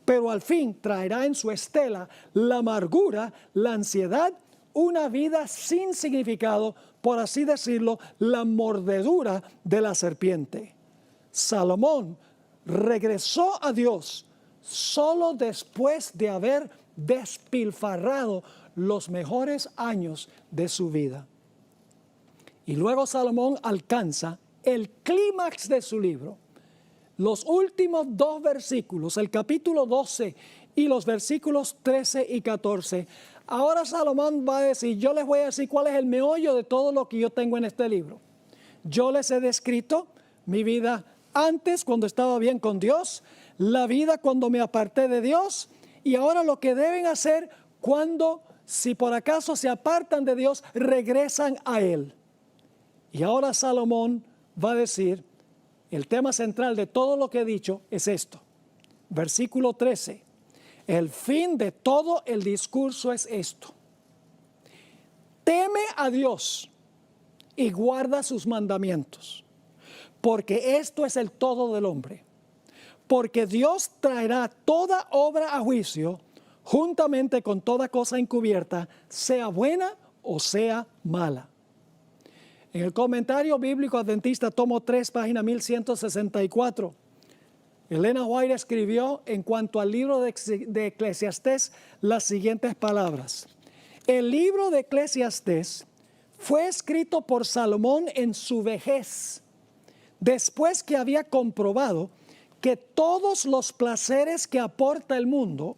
pero al fin traerá en su estela la amargura, la ansiedad una vida sin significado, por así decirlo, la mordedura de la serpiente. Salomón regresó a Dios solo después de haber despilfarrado los mejores años de su vida. Y luego Salomón alcanza el clímax de su libro. Los últimos 2 versículos, el capítulo 12 y los versículos 13 y 14. Ahora Salomón va a decir, yo les voy a decir cuál es el meollo de todo lo que yo tengo en este libro. Yo les he descrito mi vida antes, cuando estaba bien con Dios, la vida cuando me aparté de Dios, y ahora lo que deben hacer cuando, si por acaso se apartan de Dios, regresan a Él. Y ahora Salomón va a decir, el tema central de todo lo que he dicho es esto. Versículo 13. El fin de todo el discurso es esto. Teme a Dios y guarda sus mandamientos, porque esto es el todo del hombre. Porque Dios traerá toda obra a juicio, juntamente con toda cosa encubierta, sea buena o sea mala. En el Comentario Bíblico Adventista, tomo 3, página 1164, Elena White escribió en cuanto al libro de Eclesiastés las siguientes palabras. El libro de Eclesiastés fue escrito por Salomón en su vejez, después que había comprobado que todos los placeres que aporta el mundo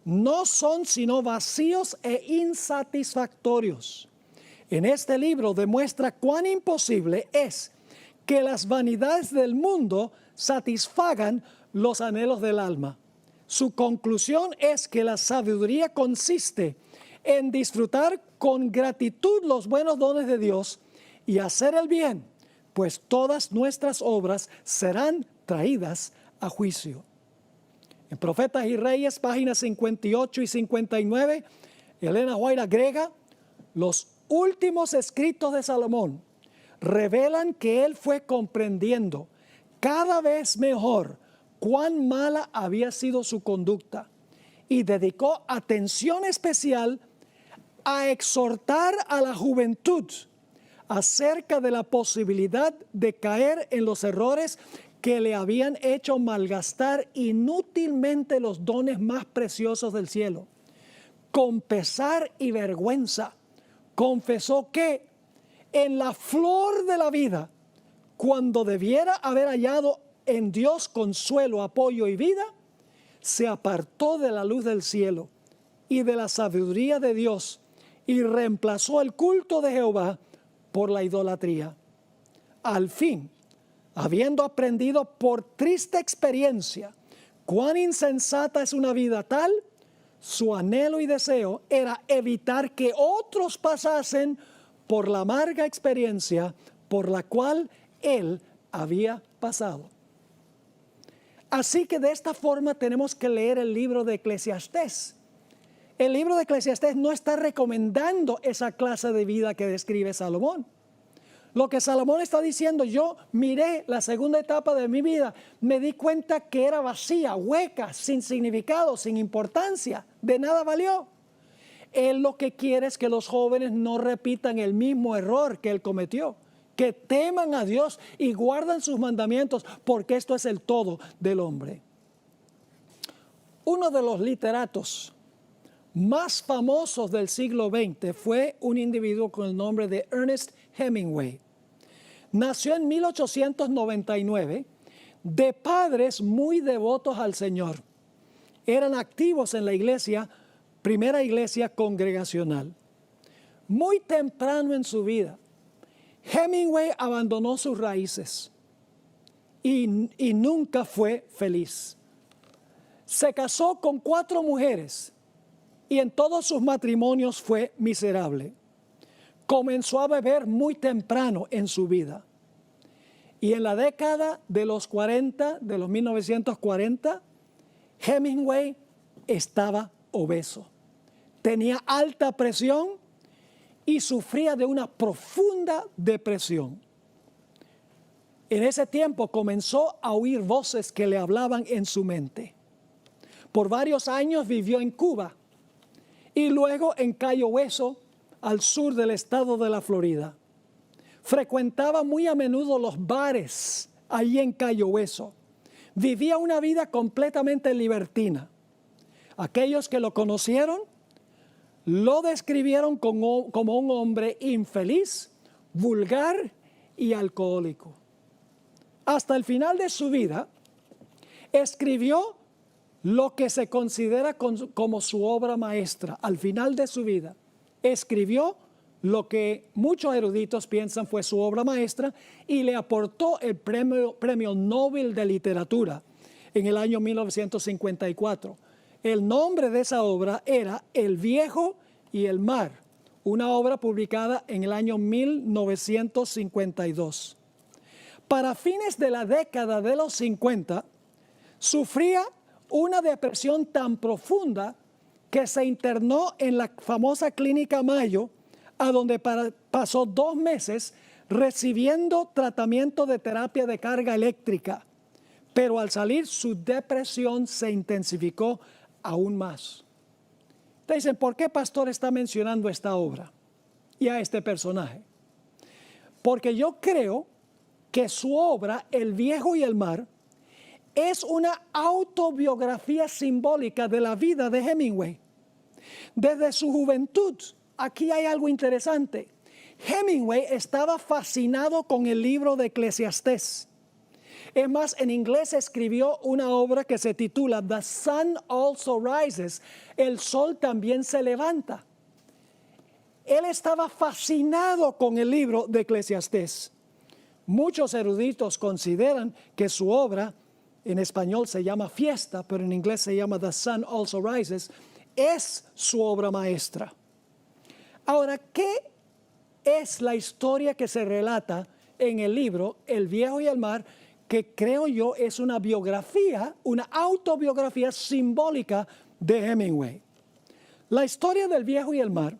no son sino vacíos e insatisfactorios. En este libro demuestra cuán imposible es que las vanidades del mundo satisfagan los anhelos del alma. Su conclusión es que la sabiduría consiste en disfrutar con gratitud los buenos dones de Dios y hacer el bien, pues todas nuestras obras serán traídas a juicio. En Profetas y Reyes, páginas 58 y 59, Elena White agrega, los últimos escritos de Salomón revelan que él fue comprendiendo cada vez mejor cuán mala había sido su conducta y dedicó atención especial a exhortar a la juventud acerca de la posibilidad de caer en los errores que le habían hecho malgastar inútilmente los dones más preciosos del cielo. Con pesar y vergüenza, confesó que en la flor de la vida, cuando debiera haber hallado en Dios consuelo, apoyo y vida, se apartó de la luz del cielo y de la sabiduría de Dios y reemplazó el culto de Jehová por la idolatría. Al fin, habiendo aprendido por triste experiencia cuán insensata es una vida tal, su anhelo y deseo era evitar que otros pasasen por la amarga experiencia por la cual él había pasado. Así que de esta forma tenemos que leer el libro de Eclesiastés. El libro de Eclesiastés no está recomendando esa clase de vida que describe Salomón. Lo que Salomón está diciendo, yo miré la segunda etapa de mi vida, me di cuenta que era vacía, hueca, sin significado, sin importancia, de nada valió. Él lo que quiere es que los jóvenes no repitan el mismo error que él cometió, que teman a Dios y guardan sus mandamientos, porque esto es el todo del hombre. Uno de los literatos más famosos del siglo XX fue un individuo con el nombre de Ernest Hemingway. Nació en 1899 de padres muy devotos al Señor. Eran activos en la iglesia, primera iglesia congregacional. Muy temprano en su vida, Hemingway abandonó sus raíces y nunca fue feliz. Se casó con 4 mujeres y en todos sus matrimonios fue miserable. Comenzó a beber muy temprano en su vida. Y en la década de los 40, de los 1940, Hemingway estaba obeso. Tenía alta presión y sufría de una profunda depresión. En ese tiempo comenzó a oír voces que le hablaban en su mente. Por varios años vivió en Cuba y luego en Cayo Hueso, al sur del estado de la Florida. Frecuentaba muy a menudo los bares allí en Cayo Hueso. Vivía una vida completamente libertina. Aquellos que lo conocieron lo describieron como un hombre infeliz, vulgar y alcohólico. Hasta el final de su vida, escribió lo que se considera como su obra maestra. Al final de su vida, escribió lo que muchos eruditos piensan fue su obra maestra y le aportó el premio Nobel de Literatura en el año 1954. El nombre de esa obra era El viejo y el mar, una obra publicada en el año 1952. Para fines de la década de los 50, sufría una depresión tan profunda que se internó en la famosa Clínica Mayo, a donde pasó 2 meses recibiendo tratamiento de terapia de carga eléctrica. Pero al salir, su depresión se intensificó aún más. Te dicen, ¿por qué pastor está mencionando esta obra y a este personaje? Porque yo creo que su obra, El viejo y el mar, es una autobiografía simbólica de la vida de Hemingway. Desde su juventud, aquí hay algo interesante. Hemingway estaba fascinado con el libro de Eclesiastés. Es más, en inglés escribió una obra que se titula The Sun Also Rises, el sol también se levanta. Él estaba fascinado con el libro de Eclesiastés. Muchos eruditos consideran que su obra, en español se llama Fiesta, pero en inglés se llama The Sun Also Rises, es su obra maestra. Ahora, ¿qué es la historia que se relata en el libro El viejo y el mar? Que creo yo es una biografía, una autobiografía simbólica de Hemingway. La historia del viejo y el mar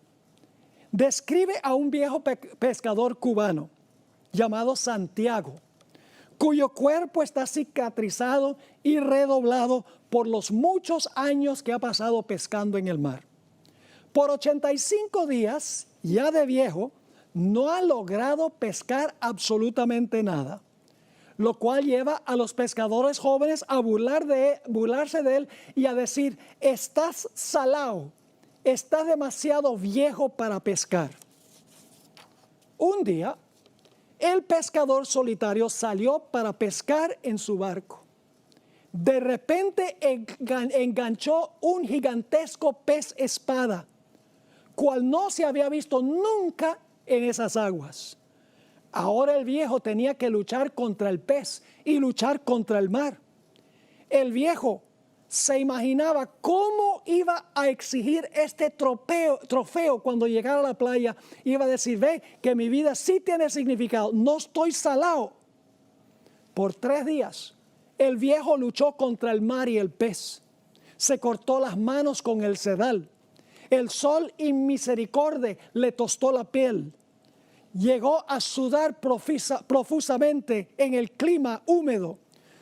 describe a un viejo pescador cubano llamado Santiago, cuyo cuerpo está cicatrizado y redoblado por los muchos años que ha pasado pescando en el mar. Por 85 días, ya de viejo, no ha logrado pescar absolutamente nada, lo cual lleva a los pescadores jóvenes a burlarse de él y a decir, estás salado, estás demasiado viejo para pescar. Un día, el pescador solitario salió para pescar en su barco. De repente enganchó un gigantesco pez espada, cual no se había visto nunca en esas aguas. Ahora el viejo tenía que luchar contra el pez y luchar contra el mar. El viejo se imaginaba cómo iba a exigir este trofeo cuando llegara a la playa. Iba a decir, ve que mi vida sí tiene significado, no estoy salado. Por 3 días, el viejo luchó contra el mar y el pez. Se cortó las manos con el sedal. El sol inmisericordia le tostó la piel. Llegó a sudar profusamente en el clima húmedo.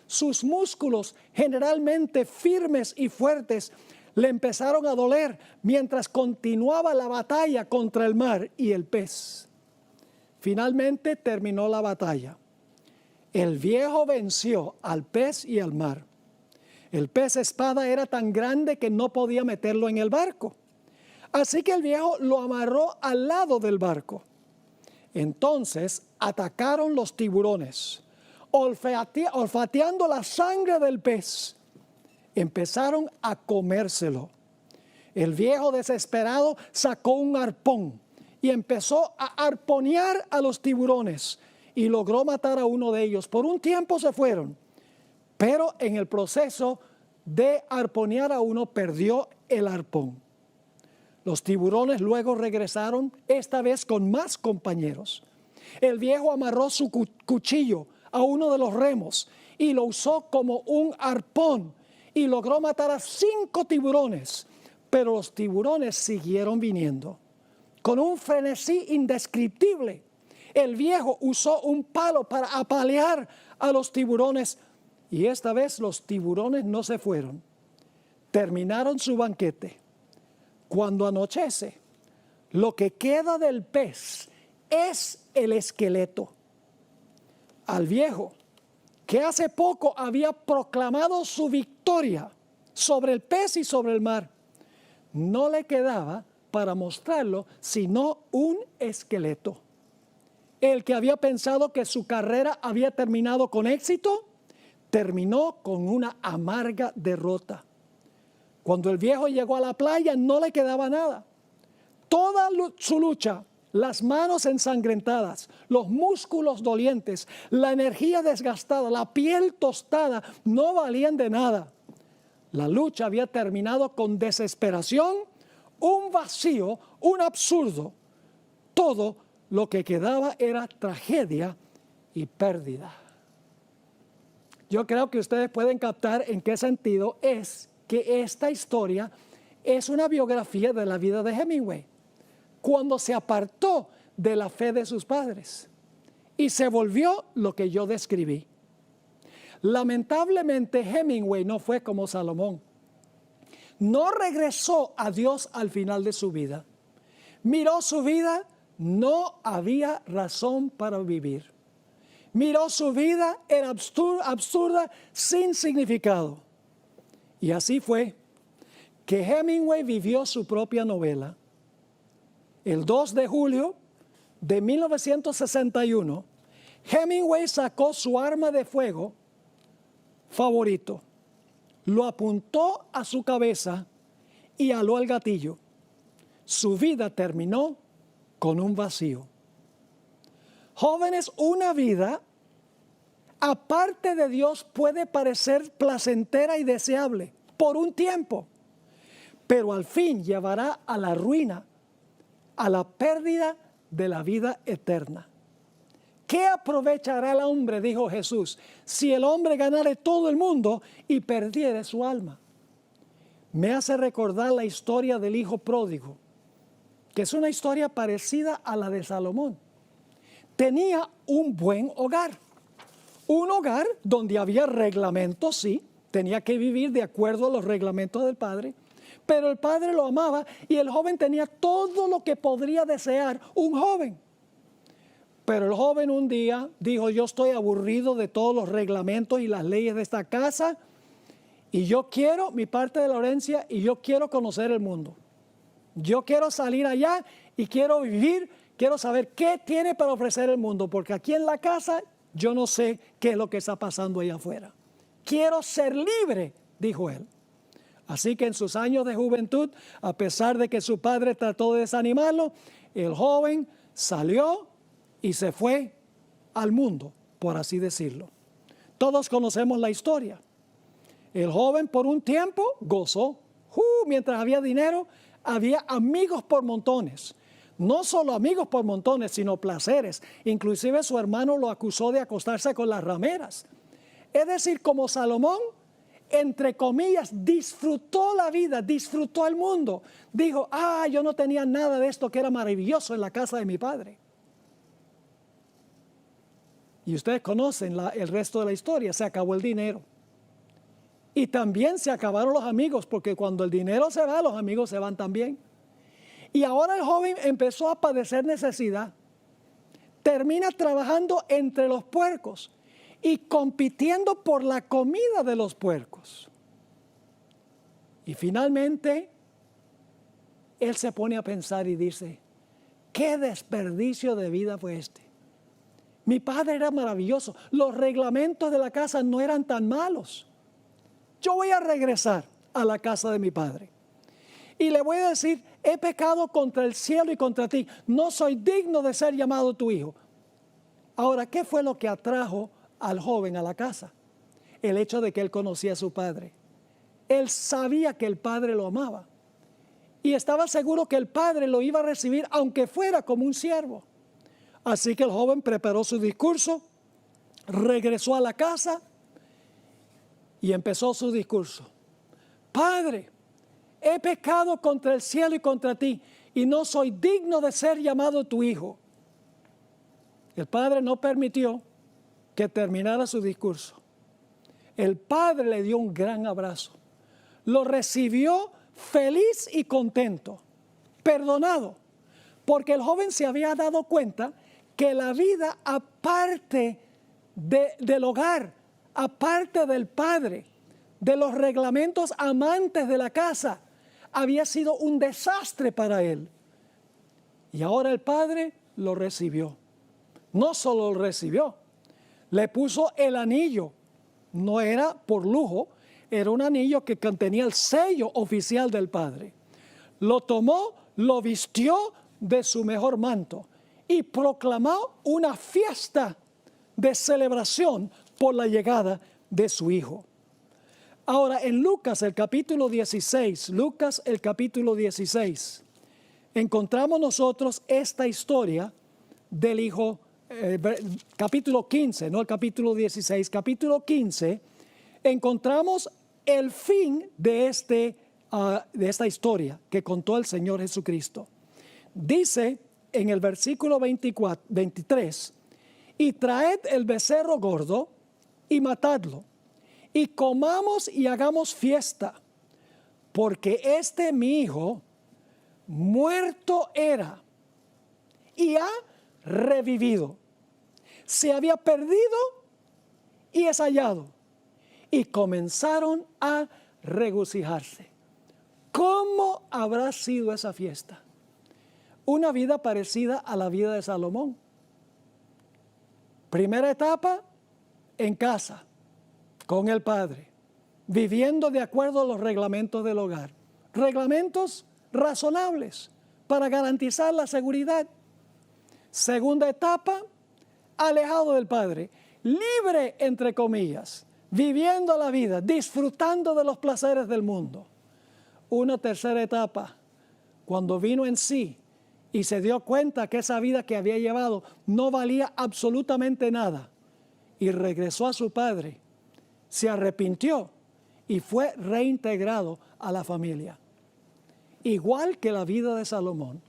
Sus músculos, generalmente firmes y fuertes, le empezaron a doler mientras continuaba la batalla contra el mar y el pez. Finalmente terminó la batalla. El viejo venció al pez y al mar. El pez espada era tan grande que no podía meterlo en el barco. Así que el viejo lo amarró al lado del barco. Entonces atacaron los tiburones, olfateando la sangre del pez. Empezaron a comérselo. El viejo desesperado sacó un arpón y empezó a arponear a los tiburones y logró matar a uno de ellos. Por un tiempo se fueron, pero en el proceso de arponear a uno perdió el arpón. Los tiburones luego regresaron, esta vez con más compañeros. El viejo amarró su cuchillo a uno de los remos y lo usó como un arpón y logró matar a 5 tiburones. Pero los tiburones siguieron viniendo. Con un frenesí indescriptible, el viejo usó un palo para apalear a los tiburones y esta vez los tiburones no se fueron. Terminaron su banquete. Cuando anochece, Lo que queda del pez es el esqueleto. Al viejo, que hace poco había proclamado su victoria sobre el pez y sobre el mar, no le quedaba para mostrarlo sino un esqueleto. El que había pensado que su carrera había terminado con éxito, terminó con una amarga derrota. Cuando el viejo llegó a la playa, no le quedaba nada. Toda su lucha, las manos ensangrentadas, los músculos dolientes, la energía desgastada, la piel tostada, no valían de nada. La lucha había terminado con desesperación, un vacío, un absurdo. Todo lo que quedaba era tragedia y pérdida. Yo creo que ustedes pueden captar en qué sentido es que esta historia es una biografía de la vida de Hemingway, cuando se apartó de la fe de sus padres y se volvió lo que yo describí. Lamentablemente, Hemingway no fue como Salomón. No regresó a Dios al final de su vida. Miró su vida, no había razón para vivir. Miró su vida, era absurda, sin significado. Y así fue que Hemingway vivió su propia novela. El 2 de julio de 1961, Hemingway sacó su arma de fuego favorito, lo apuntó a su cabeza y aló el gatillo. Su vida terminó con un vacío. Jóvenes, una vida aparte de Dios puede parecer placentera y deseable por un tiempo, pero al fin llevará a la ruina, a la pérdida de la vida eterna. ¿Qué aprovechará el hombre, dijo Jesús, si el hombre ganare todo el mundo y perdiere su alma? Me hace recordar la historia del hijo pródigo, que es una historia parecida a la de Salomón. Tenía un buen hogar, un hogar donde había reglamentos, sí, tenía que vivir de acuerdo a los reglamentos del padre, pero el padre lo amaba y el joven tenía todo lo que podría desear un joven. Pero el joven un día dijo: yo estoy aburrido de todos los reglamentos y las leyes de esta casa y yo quiero mi parte de la herencia y yo quiero conocer el mundo. Yo quiero salir allá y quiero vivir, quiero saber qué tiene para ofrecer el mundo, porque aquí en la casa yo no sé qué es lo que está pasando allá afuera. Quiero ser libre, dijo él. Así que en sus años de juventud, a pesar de que su padre trató de desanimarlo, el joven salió y se fue al mundo, por así decirlo. Todos conocemos la historia. El joven por un tiempo gozó. Mientras había dinero, había amigos por montones. No solo amigos por montones, sino placeres. Inclusive su hermano lo acusó de acostarse con las rameras. Es decir, como Salomón, entre comillas, disfrutó la vida, disfrutó el mundo. Dijo: yo no tenía nada de esto que era maravilloso en la casa de mi padre. Y ustedes conocen el resto de la historia. Se acabó el dinero. Y también se acabaron los amigos, porque cuando el dinero se va, los amigos se van también. Y ahora el joven empezó a padecer necesidad. Termina trabajando entre los puercos y compitiendo por la comida de los puercos. Y finalmente, él se pone a pensar y dice: ¿qué desperdicio de vida fue este? Mi padre era maravilloso. Los reglamentos de la casa no eran tan malos. Yo voy a regresar a la casa de mi padre. Y le voy a decir: he pecado contra el cielo y contra ti. No soy digno de ser llamado tu hijo. Ahora, ¿qué fue lo que atrajo al joven a la casa? El hecho de que él conocía a su padre. Él sabía que el padre lo amaba. Y estaba seguro que el padre lo iba a recibir aunque fuera como un siervo. Así que el joven preparó su discurso, regresó a la casa y empezó su discurso. Padre, he pecado contra el cielo y contra ti, y no soy digno de ser llamado tu hijo. El padre no permitió que terminara su discurso. El padre le dio un gran abrazo. Lo recibió feliz y contento, perdonado. porque el joven se había dado cuenta que la vida aparte del hogar, aparte del padre, de los reglamentos amantes de la casa, había sido un desastre para él. Y ahora el padre lo recibió. No solo lo recibió, le puso el anillo. No era por lujo, era un anillo que contenía el sello oficial del padre. Lo tomó, lo vistió de su mejor manto y proclamó una fiesta de celebración por la llegada de su hijo. Ahora, en Lucas el capítulo 16, encontramos nosotros esta historia del hijo, capítulo 15, no el capítulo 16, capítulo 15, encontramos el fin de esta historia que contó el Señor Jesucristo. Dice en el versículo 23, y traed el becerro gordo y matadlo, y comamos y hagamos fiesta, porque mi hijo muerto era y ha revivido. Se había perdido y es hallado. Y comenzaron a regocijarse. ¿Cómo habrá sido esa fiesta? Una vida parecida a la vida de Salomón. Primera etapa, en casa, con el padre, viviendo de acuerdo a los reglamentos del hogar. Reglamentos razonables para garantizar la seguridad. Segunda etapa, alejado del padre, libre entre comillas, viviendo la vida, disfrutando de los placeres del mundo. Una tercera etapa, cuando vino en sí y se dio cuenta que esa vida que había llevado no valía absolutamente nada y regresó a su padre, se arrepintió y fue reintegrado a la familia. Igual que la vida de Salomón.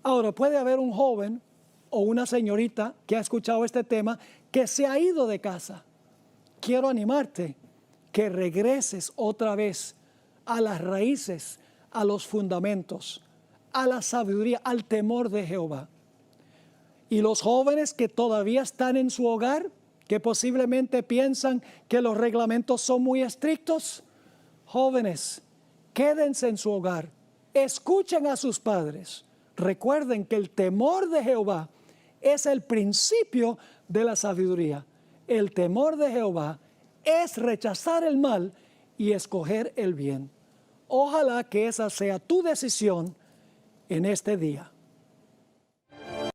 Ahora, puede haber un joven o una señorita que ha escuchado este tema que se ha ido de casa. Quiero animarte que regreses otra vez a las raíces, a los fundamentos, a la sabiduría, al temor de Jehová. Y los jóvenes que todavía están en su hogar, que posiblemente piensan que los reglamentos son muy estrictos, jóvenes, quédense en su hogar, escuchen a sus padres. Recuerden que el temor de Jehová es el principio de la sabiduría. El temor de Jehová es rechazar el mal y escoger el bien. Ojalá que esa sea tu decisión en este día.